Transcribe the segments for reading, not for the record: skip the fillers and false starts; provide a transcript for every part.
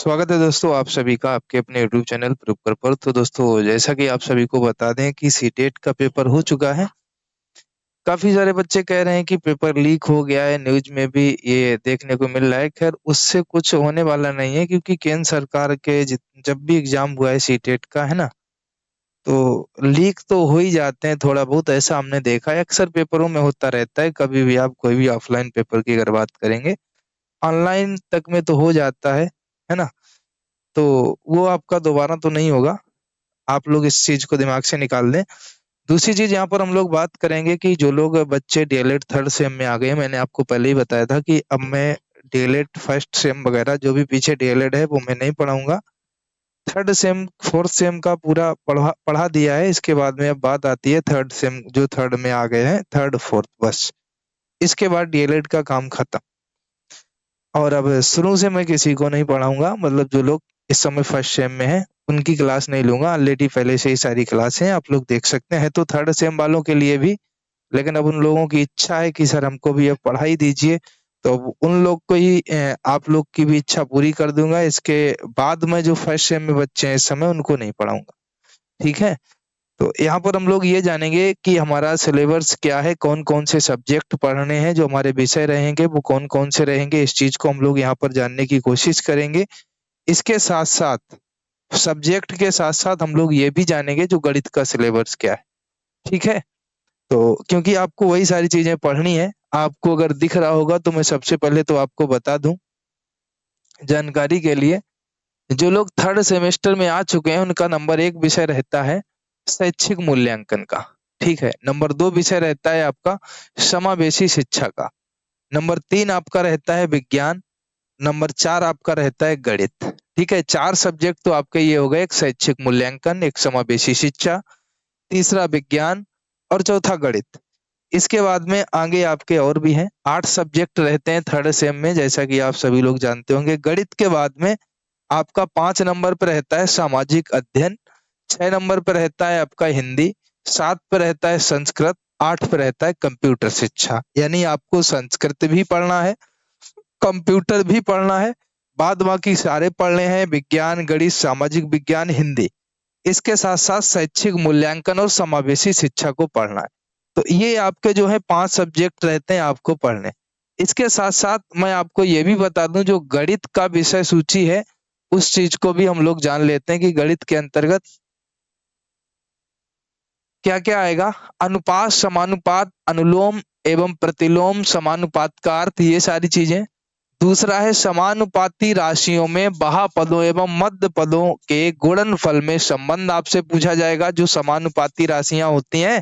स्वागत है दोस्तों आप सभी का आपके अपने यूट्यूब चैनल प्रॉपर पर। तो दोस्तों जैसा कि आप सभी को बता दें कि सीटेट का पेपर हो चुका है। काफी सारे बच्चे कह रहे हैं कि पेपर लीक हो गया है, न्यूज में भी ये देखने को मिल रहा है। खैर उससे कुछ होने वाला नहीं है क्योंकि केंद्र सरकार के जब भी एग्जाम हुआ है सीटेट का, है ना, तो लीक तो हो ही जाते हैं थोड़ा बहुत, ऐसा हमने देखा है। अक्सर पेपरों में होता रहता है। कभी भी आप कोई भी ऑफलाइन पेपर की अगर बात करेंगे, ऑनलाइन तक में तो हो जाता है ना। तो वो आपका दोबारा तो नहीं होगा, आप लोग इस चीज को दिमाग से निकाल दें। दूसरी चीज यहाँ पर हम लोग बात करेंगे कि जो लोग बच्चे डीएलएड थर्ड सेम में आ गए हैं, मैंने आपको पहले ही बताया था कि अब मैं डीएलएड फर्स्ट सेम वगैरह जो भी पीछे डीएलएड है वो मैं नहीं पढ़ाऊंगा। थर्ड सेम फोर्थ सेम का पूरा पढ़ा पढ़ा दिया है। इसके बाद में अब बात आती है थर्ड सेम, जो थर्ड में आ गए हैं, थर्ड फोर्थ, बस इसके बाद डीएलएड का काम खत्म। और अब शुरू से मैं किसी को नहीं पढ़ाऊंगा, मतलब जो लोग इस समय फर्स्ट सेम में हैं उनकी क्लास नहीं लूंगा। ऑलरेडी पहले से ही सारी क्लास हैं, आप लोग देख सकते हैं। तो थर्ड सेम वालों के लिए भी, लेकिन अब उन लोगों की इच्छा है कि सर हमको भी अब पढ़ाई दीजिए, तो अब उन लोग को ही आप लोग की भी इच्छा पूरी कर दूंगा। इसके बाद में जो फर्स्ट सेम में बच्चे हैं इस समय उनको नहीं पढ़ाऊंगा, ठीक है। तो यहाँ पर हम लोग ये जानेंगे कि हमारा सिलेबस क्या है, कौन कौन से सब्जेक्ट पढ़ने हैं, जो हमारे विषय रहेंगे वो कौन कौन से रहेंगे, इस चीज को हम लोग यहाँ पर जानने की कोशिश करेंगे। इसके साथ साथ सब्जेक्ट के साथ साथ हम लोग ये भी जानेंगे जो गणित का सिलेबस क्या है, ठीक है। तो क्योंकि आपको वही सारी चीजें पढ़नी है, आपको अगर दिख रहा होगा तो मैं सबसे पहले तो आपको बता दूं जानकारी के लिए, जो लोग थर्ड सेमेस्टर में आ चुके हैं उनका नंबर 1 विषय रहता है शैक्षिक मूल्यांकन का, ठीक है। नंबर 2 विषय रहता है आपका समावेशी शिक्षा का। नंबर 3 आपका रहता है विज्ञान। नंबर 4 आपका रहता है गणित, ठीक है। 4 सब्जेक्ट तो आपके ये हो गए, एक शैक्षिक मूल्यांकन, एक समावेशी शिक्षा, तीसरा विज्ञान और चौथा गणित। इसके बाद में आगे आपके और भी हैं, 8 सब्जेक्ट रहते हैं थर्ड सेम में, जैसा कि आप सभी लोग जानते होंगे। गणित के बाद में आपका 5 नंबर पे रहता है सामाजिक अध्ययन, 6 नंबर पे रहता है आपका हिंदी, 7 पे रहता है संस्कृत, 8 पे रहता है कंप्यूटर शिक्षा। यानी आपको संस्कृत भी पढ़ना है, कंप्यूटर भी पढ़ना है, बाद बाकी सारे पढ़ने हैं, विज्ञान, गणित, सामाजिक विज्ञान, हिंदी। इसके साथ साथ शैक्षिक मूल्यांकन और समावेशी शिक्षा को पढ़ना है। तो ये आपके जो है 5 सब्जेक्ट रहते हैं आपको पढ़ने। इसके साथ साथ मैं आपको ये भी बता दूं, जो गणित का विषय सूची है उस चीज को भी हम लोग जान लेते हैं कि गणित के अंतर्गत क्या क्या आएगा। अनुपात, समानुपात, अनुलोम एवं प्रतिलोम समानुपात का अर्थ, ये सारी चीजें। दूसरा है समानुपाती राशियों में बहापदों एवं मध्य पदों के गुणनफल में संबंध, आपसे पूछा जाएगा। जो समानुपाती राशियां होती हैं,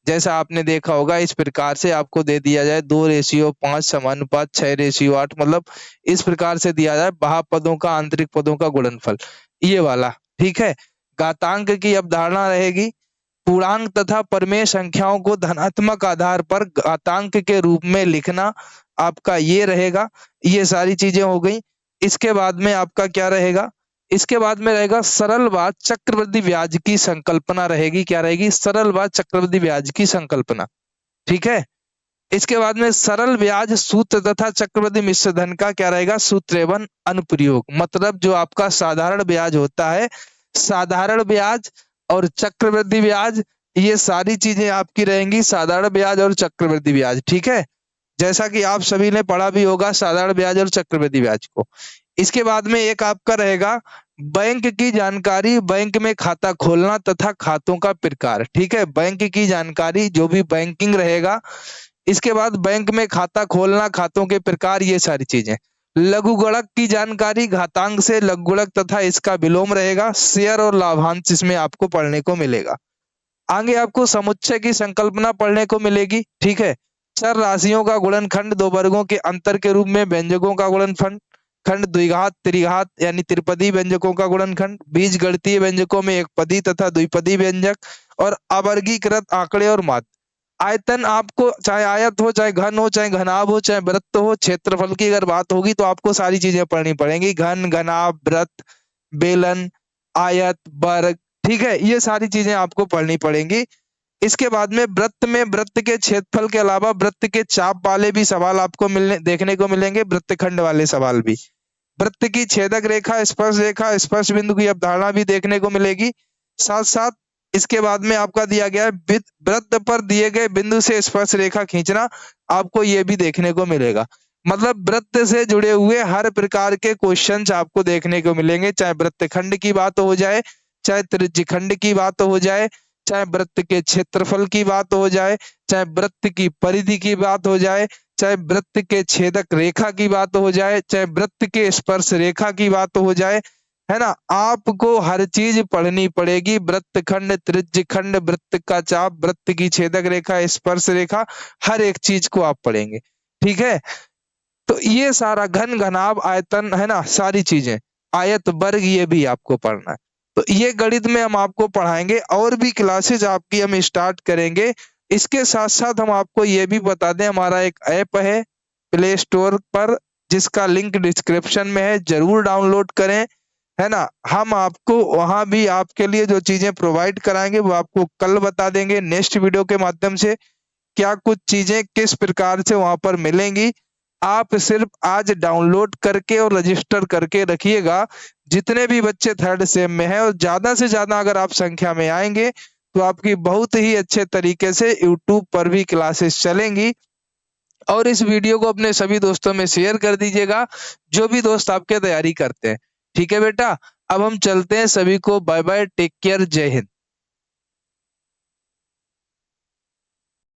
जैसा आपने देखा होगा, इस प्रकार से आपको दे दिया जाए 2:5 समानुपात 6:8, मतलब इस प्रकार से दिया जाए बहापदों का आंतरिक पदों का गुणनफल, ये वाला, ठीक है। घातांक की अवधारणा रहेगी। पूर्णांक तथा परमेय संख्याओं को धनात्मक आधार पर घातांक के रूप में लिखना आपका ये रहेगा। ये सारी चीजें हो गई। इसके बाद में आपका क्या रहेगा, इसके बाद में रहेगा सरल व चक्रवृद्धि ब्याज की संकल्पना रहेगी। क्या रहेगी? सरल व चक्रवृद्धि ब्याज की संकल्पना, ठीक है। इसके बाद में सरल ब्याज सूत्र तथा चक्रवृद्धि मिश्र धन का क्या रहेगा, सूत्र एवं अनुप्रयोग। मतलब जो आपका साधारण ब्याज होता है, साधारण ब्याज और चक्रवृद्धि ब्याज, ये सारी चीजें आपकी रहेंगी, साधारण ब्याज और चक्रवृद्धि ब्याज, ठीक है। जैसा कि आप सभी ने पढ़ा भी होगा साधारण ब्याज और चक्रवृद्धि ब्याज को। इसके बाद में एक आपका रहेगा बैंक की जानकारी, बैंक में खाता खोलना तथा खातों का प्रकार, ठीक है। बैंक की जानकारी, जो भी बैंकिंग रहेगा। इसके बाद बैंक में खाता खोलना, खातों के प्रकार, ये सारी चीजें। लघुगणक की जानकारी, घातांक से लघुगणक तथा इसका विलोम रहेगा। शेयर और लाभांश इसमें आपको पढ़ने को मिलेगा। आगे आपको समुच्चय की संकल्पना पढ़ने को मिलेगी, ठीक है। चर राशियों का गुणनखंड, दो वर्गों के अंतर के रूप में व्यंजकों का गुणनखंड खंड, द्विघात त्रिघात यानी त्रिपदी व्यंजकों का गुणनखंड, बीज गणितीय व्यंजकों में एक पदी तथा द्विपदी व्यंजक, और अवर्गीकृत आंकड़े और माध्य। आयतन, आपको चाहे आयत हो, चाहे घन हो, चाहे घनाभ हो, चाहे वृत्त हो। क्षेत्रफल की अगर बात होगी तो आपको सारी चीजें पढ़नी पड़ेंगी, घन, घनाभ, वृत्त, बेलन, आयत, वर्ग, ठीक है। ये सारी चीजें आपको पढ़नी पड़ेंगी। इसके बाद में वृत्त के क्षेत्रफल के अलावा वृत्त के चाप वाले भी सवाल आपको मिलने देखने को मिलेंगे, वृत्तखंड वाले सवाल भी। वृत्त की छेदक रेखा, स्पर्श बिंदु की अवधारणा भी देखने को मिलेगी। साथ साथ इसके बाद में आपका दिया गया है वृत्त पर दिए गए बिंदु से स्पर्श रेखा खींचना, आपको ये भी देखने को मिलेगा। मतलब वृत्त से जुड़े हुए हर प्रकार के क्वेश्चंस आपको देखने को मिलेंगे, चाहे वृत्तखंड की बात हो जाए, चाहे त्रिज्यखंड की बात हो जाए, चाहे वृत्त के क्षेत्रफल की बात हो जाए, चाहे वृत्त की परिधि की बात हो जाए, चाहे वृत्त के छेदक रेखा की बात हो जाए, चाहे वृत्त के स्पर्श रेखा की बात हो जाए, है ना। आपको हर चीज पढ़नी पड़ेगी, वृत्तखंड, त्रिज्यखंड, वृत्त का चाप, वृत्त की छेदक रेखा, स्पर्श रेखा, हर एक चीज को आप पढ़ेंगे, ठीक है। तो ये सारा घन, घनाभ, आयतन, है ना, सारी चीजें, आयत, वर्ग, ये भी आपको पढ़ना है। तो ये गणित में हम आपको पढ़ाएंगे, और भी क्लासेज आपकी हम स्टार्ट करेंगे। इसके साथ साथ हम आपको ये भी बता दें, हमारा एक ऐप है प्ले स्टोर पर, जिसका लिंक डिस्क्रिप्शन में है, जरूर डाउनलोड करें, है ना। हम आपको वहां भी आपके लिए जो चीजें प्रोवाइड कराएंगे वो आपको कल बता देंगे नेक्स्ट वीडियो के माध्यम से, क्या कुछ चीजें किस प्रकार से वहां पर मिलेंगी। आप सिर्फ आज डाउनलोड करके और रजिस्टर करके रखिएगा। जितने भी बच्चे थर्ड सेम में हैं, और ज्यादा से ज्यादा अगर आप संख्या में आएंगे तो आपकी बहुत ही अच्छे तरीके से यूट्यूब पर भी क्लासेस चलेंगी। और इस वीडियो को अपने सभी दोस्तों में शेयर कर दीजिएगा, जो भी दोस्त आपके तैयारी करते हैं, ठीक है बेटा। अब हम चलते हैं, सभी को बाय बाय, टेक केयर, जय हिंद।